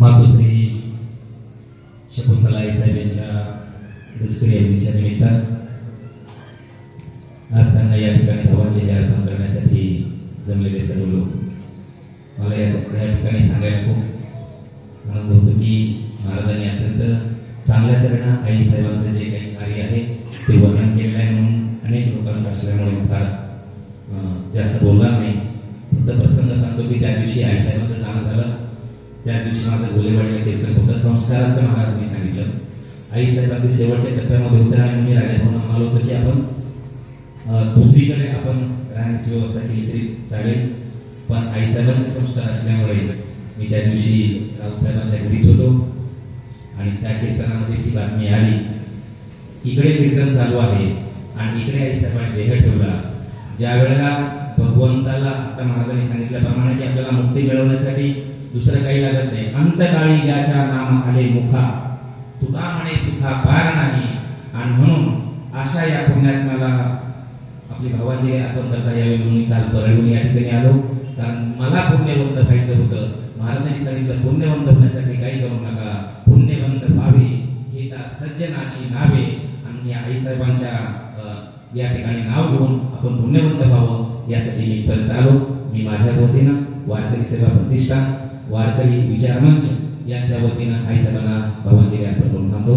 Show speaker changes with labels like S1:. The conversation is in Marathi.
S1: मातोश्री शकुंतला साहेब यांच्या दुष्करी अग्नीच्या निमित्तानं आज त्यांना या ठिकाणी भावांजली अर्पण करण्यासाठी जमलेले सर्व लोक मला या ठिकाणी सांगायला खूप आनंद होतो की महाराजांनी अत्यंत चांगल्या तऱ्हेनं आई साहेबांचं जे काही कार्य आहे ते वर्णन केलेलं आहे. म्हणून अनेक लोकांचा असल्यामुळे फार जास्त बोलणार नाही. फक्त प्रसंग सांगतो की त्या दिवशी आई साहेबांचं जाणं झालं. त्या दिवशी माझं गोलेवाडीला कीर्तन होतं. संस्काराचं महाराजांनी सांगितलं. आई साहेबांच्या शेवटच्या टप्प्यामध्ये होतं आणि मी राजाभाऊंना म्हणालो होतं की आपण दुसरीकडे आपण राहण्याची व्यवस्था केली तरी चालेल, पण आई साहेबांचे संस्कार असल्यामुळे मी त्या दिवशी रावसाहेबांच्या घरीच होतो आणि त्या कीर्तनामध्ये अशी बातमी आली, इकडे कीर्तन चालू आहे आणि इकडे आई साहेबांनी देह ठेवला. ज्या वेळेला भगवंताला आता महाराजांनी सांगितल्याप्रमाणे की आपल्याला मुक्ती मिळवण्यासाठी दुसरं काही लागत नाही. अंतकाळी ज्याच्या नाम आले मुखा तुका म्हणे सुखा पार नाही. आणि म्हणून अशा या पुण्यात्म्याला आपली भावांजली अर्पण करता यावी म्हणून काल परळून या ठिकाणी आलो. कारण मला पुण्यवंत व्हायचं होतं. महाराजांनी सांगितलं पुण्यवंत होण्यासाठी काही करू नका, पुण्यवंत व्हावे हे त्या सज्जनाची नावे. आणि या आई साहेबांच्या या ठिकाणी नाव घेऊन आपण पुण्यवंत व्हावं यासाठी मी परत आलो. मी माझ्या वतीनं वारकरी सेवा प्रतिष्ठान वारकरी विचार मंच यांच्या वतीनं आई साहेबांना भावांजली अर्पण करून थांबतो.